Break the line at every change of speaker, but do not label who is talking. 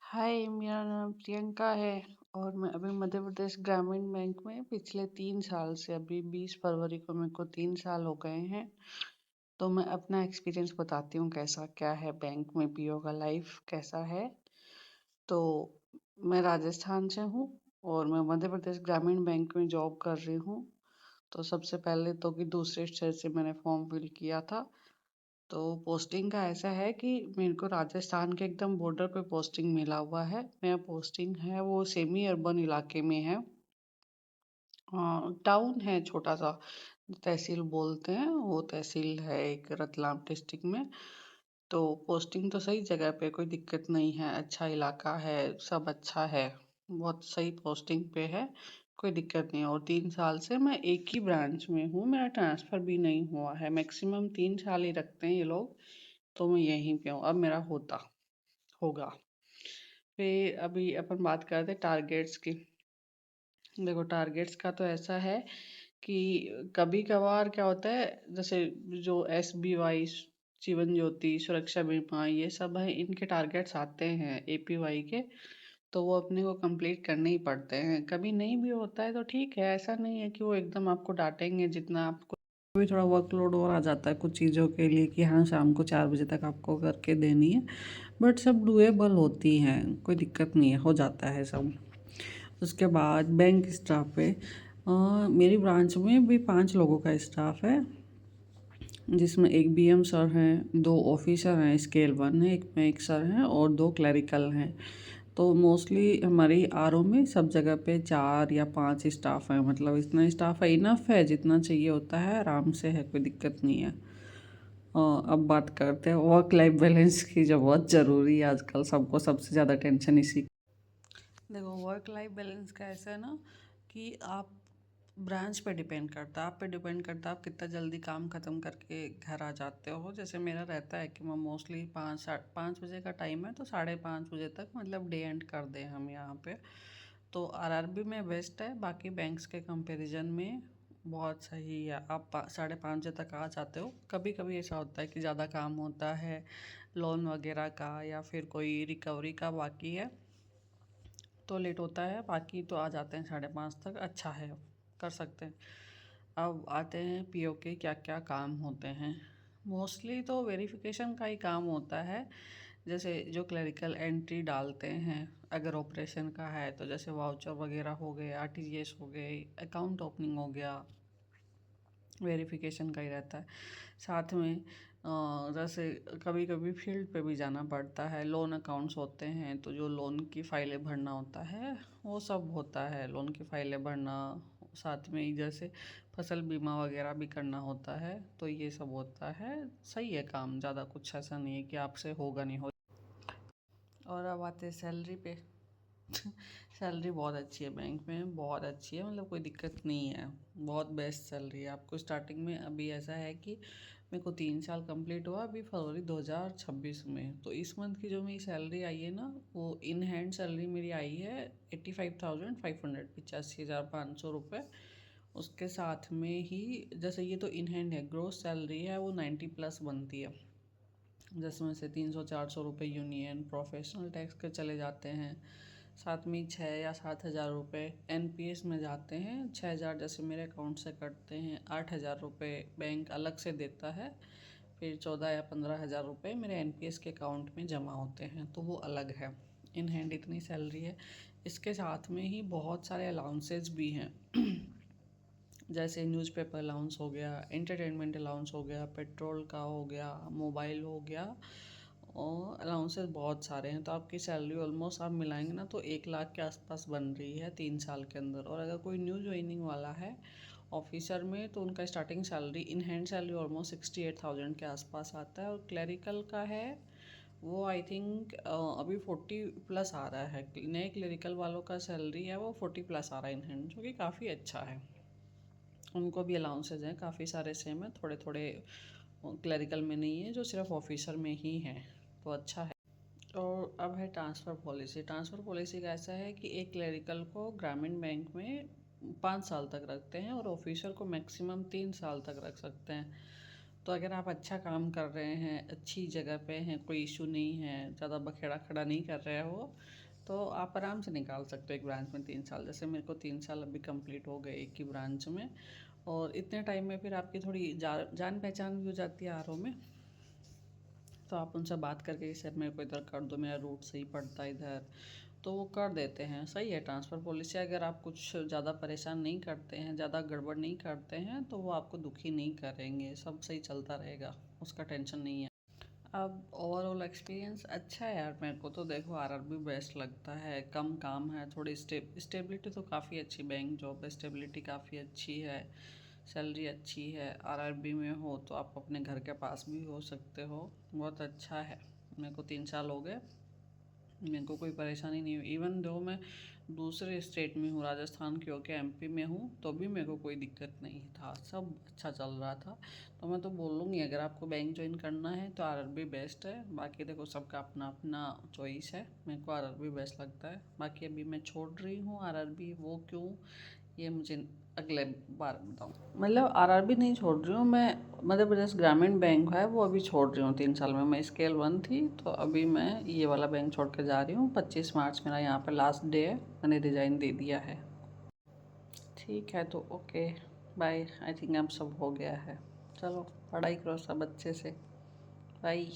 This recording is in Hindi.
हाय, मेरा नाम प्रियंका है और मैं अभी मध्य प्रदेश ग्रामीण बैंक में पिछले 3 साल से अभी 20 फरवरी को मेरे को 3 साल हो गए हैं। तो मैं अपना एक्सपीरियंस बताती हूँ कैसा क्या है बैंक में पीओ का लाइफ कैसा है। तो मैं राजस्थान से हूँ और मैं मध्य प्रदेश ग्रामीण बैंक में जॉब कर रही हूँ। तो सबसे पहले तो कि दूसरे शहर से मैंने फॉर्म फिल किया था। तो पोस्टिंग का ऐसा है कि मेरे को राजस्थान के एकदम बॉर्डर पे पोस्टिंग मिला हुआ है। मेरा पोस्टिंग है वो सेमी अर्बन इलाके में है। टाउन है छोटा सा, तहसील बोलते हैं, वो तहसील है एक रतलाम डिस्ट्रिक्ट में। तो पोस्टिंग तो सही जगह पे, कोई दिक्कत नहीं है, अच्छा इलाका है, सब अच्छा है, बहुत सही पोस्टिंग पे है, कोई दिक्कत नहीं है। और 3 साल से मैं एक ही ब्रांच में हूँ, मेरा ट्रांसफ़र भी नहीं हुआ है। मैक्सिमम 3 साल ही रखते हैं ये लोग। तो मैं यहीं पे हूँ, अब मेरा होगा। फिर अभी अपन बात करते हैं टारगेट्स की। देखो टारगेट्स का तो ऐसा है कि कभी कभार क्या होता है, जैसे जो SBY जीवन ज्योति सुरक्षा बीमा ये सब है, इनके टारगेट्स आते हैं APY के। तो वो अपने को कंप्लीट करने ही पड़ते हैं। कभी नहीं भी होता है तो ठीक है, ऐसा नहीं है कि वो एकदम आपको डांटेंगे। जितना आपको भी थोड़ा वर्कलोड और आ जाता है कुछ चीज़ों के लिए कि हाँ शाम को 4 बजे तक आपको करके देनी है, बट सब डुएबल होती हैं, कोई दिक्कत नहीं है, हो जाता है सब। उसके बाद बैंक स्टाफ पे मेरी ब्रांच में भी 5 लोगों का स्टाफ है, जिसमें एक BM सर हैं, 2 ऑफिसर हैं, स्केल 1 है, एक में एक सर हैं और 2 क्लरिकल हैं। तो मोस्टली हमारी RO में सब जगह पे 4 या 5 स्टाफ हैं, मतलब इतना स्टाफ है, इनफ है, जितना चाहिए होता है, आराम से है, कोई दिक्कत नहीं है। अब बात करते हैं वर्क लाइफ बैलेंस की, जो बहुत ज़रूरी है आजकल, सबको सबसे ज़्यादा टेंशन इसी। देखो वर्क लाइफ बैलेंस का ऐसा है ना कि आप ब्रांच पे डिपेंड करता है, आप पे डिपेंड करता है आप कितना जल्दी काम ख़त्म करके घर आ जाते हो। जैसे मेरा रहता है कि मैं मोस्टली 5 बजे का टाइम है तो 5:30 बजे तक मतलब डे एंड कर दें हम यहाँ पे। तो RRB में बेस्ट है, बाकी बैंक्स के कंपैरिजन में बहुत सही है। आप 5:30 बजे तक आ जाते हो। कभी कभी ऐसा होता है कि ज़्यादा काम होता है लोन वगैरह का या फिर कोई रिकवरी का बाकी है तो लेट होता है, बाकी तो आ जाते हैं 5:30 तक, अच्छा है, कर सकते हैं। अब आते हैं PO के क्या क्या काम होते हैं। मोस्टली तो वेरिफिकेशन का ही काम होता है। जैसे जो क्लरिकल एंट्री डालते हैं, अगर ऑपरेशन का है तो जैसे वाउचर वगैरह हो गए, RTGS हो गए, अकाउंट ओपनिंग हो गया, वेरिफिकेशन का ही रहता है। साथ में जैसे कभी कभी फील्ड पे भी जाना पड़ता है, लोन अकाउंट्स होते हैं तो जो लोन की फाइलें भरना होता है वो सब होता है, लोन की फाइलें भरना। साथ में ही जैसे फसल बीमा वगैरह भी करना होता है, तो ये सब होता है। सही है काम, ज़्यादा कुछ ऐसा नहीं है कि आपसे होगा नहीं हो। और अब आते हैं सैलरी पे। सैलरी बहुत अच्छी है बैंक में, बहुत अच्छी है, मतलब कोई दिक्कत नहीं है, बहुत बेस्ट सैलरी है आपको स्टार्टिंग में। अभी ऐसा है कि मेरे को 3 साल कंप्लीट हुआ अभी फरवरी 2026 में, तो इस मंथ की जो मेरी सैलरी आई है ना, वो इन हैंड सैलरी मेरी आई है 85,500, 85,500 रुपये। उसके साथ में ही जैसे ये तो इन हैंड है, ग्रोस सैलरी है वो 90+ बनती है, जिसमें से 300-400 रुपये यूनियन प्रोफेशनल टैक्स के चले जाते हैं। साथ में 6 या 7 हज़ार रुपये NPS में जाते हैं। 6 हज़ार जैसे मेरे अकाउंट से कटते हैं, 8 हज़ार रुपये बैंक अलग से देता है, फिर 14 या 15 हज़ार रुपये मेरे NPS के अकाउंट में जमा होते हैं, तो वो अलग है। इन हैंड इतनी सैलरी है। इसके साथ में ही बहुत सारे अलाउंसेस भी हैं। जैसे न्यूज़पेपर अलाउंस हो गया, एंटरटेनमेंट अलाउंस हो गया, पेट्रोल का हो गया, मोबाइल हो गया, और अलाउंसेस बहुत सारे हैं। तो आपकी सैलरी ऑलमोस्ट आप मिलाएंगे ना तो 1 लाख के आसपास बन रही है 3 साल के अंदर। और अगर कोई न्यू ज्वाइनिंग वाला है ऑफिसर में तो उनका starting salary in hand salary almost 68,000 के आसपास आता है। और क्लरिकल का है वो आई थिंक अभी 40+ आ रहा है। नए क्लरिकल वालों का सैलरी है वो 40+ आ रहा है इन हैंड, जो कि काफ़ी अच्छा है। उनको भी अलाउंसेज हैं काफ़ी सारे, सेम है, थोड़े थोड़े क्लरिकल में नहीं है, जो सिर्फ ऑफिसर में ही है, तो अच्छा है। और अब है ट्रांसफ़र पॉलिसी। ट्रांसफ़र पॉलिसी का ऐसा है कि एक क्लरिकल को ग्रामीण बैंक में 5 साल तक रखते हैं और ऑफिसर को मैक्सिमम 3 साल तक रख सकते हैं। तो अगर आप अच्छा काम कर रहे हैं, अच्छी जगह पे हैं, कोई इशू नहीं है, ज़्यादा बखेड़ा खड़ा नहीं कर रहे हो, तो आप आराम से निकाल सकते हो एक ब्रांच में 3 साल। जैसे मेरे को 3 साल अभी कंप्लीट हो गए एक ही ब्रांच में। और इतने टाइम में फिर आपकी थोड़ी जान पहचान भी हो जाती है आर में। तो आप उनसे बात करके सर मेरे को इधर कर दो, मेरा रूट सही पड़ता है इधर, तो वो कर देते हैं। सही है ट्रांसफ़र पॉलिसी। अगर आप कुछ ज़्यादा परेशान नहीं करते हैं, ज़्यादा गड़बड़ नहीं करते हैं, तो वो आपको दुखी नहीं करेंगे, सब सही चलता रहेगा, उसका टेंशन नहीं है। अब ओवरऑल एक्सपीरियंस अच्छा है यार। मेरे को तो देखो आरआरबी बेस्ट लगता है। कम काम है, थोड़ी स्टेबिलिटी तो काफ़ी अच्छी, बैंक जॉब है, स्टेबिलिटी काफ़ी अच्छी है, सैलरी अच्छी है। आरआरबी में हो तो आप अपने घर के पास भी हो सकते हो, बहुत अच्छा है। मेरे को 3 साल हो गए, मेरे को कोई परेशानी नहीं हुई। इवन जो मैं दूसरे स्टेट में हूँ, राजस्थान की होके एमपी में हूँ, तो भी मेरे को कोई दिक्कत नहीं था, सब अच्छा चल रहा था। तो मैं तो बोलूँगी अगर आपको बैंक ज्वाइन करना है तो आरआरबी बेस्ट है। बाकी देखो सबका अपना अपना चॉइस है, मेरे को आरआरबी बेस्ट लगता है। बाकी अभी मैं छोड़ रही हूँ आरआरबी, वो क्यों ये मुझे अगले बार बताऊँ। मतलब आरआरबी नहीं छोड़ रही हूँ मैं, मध्य प्रदेश ग्रामीण बैंक है वो अभी छोड़ रही हूँ। 3 साल में मैं स्केल 1 थी, तो अभी मैं ये वाला बैंक छोड़ के जा रही हूँ। 25 मार्च मेरा यहाँ पे लास्ट डे है, मैंने रिज़ाइन दे दिया है। ठीक है तो ओके बाय। आई थिंक अब सब हो गया है। चलो पढ़ाई करो सब अच्छे से। बाय।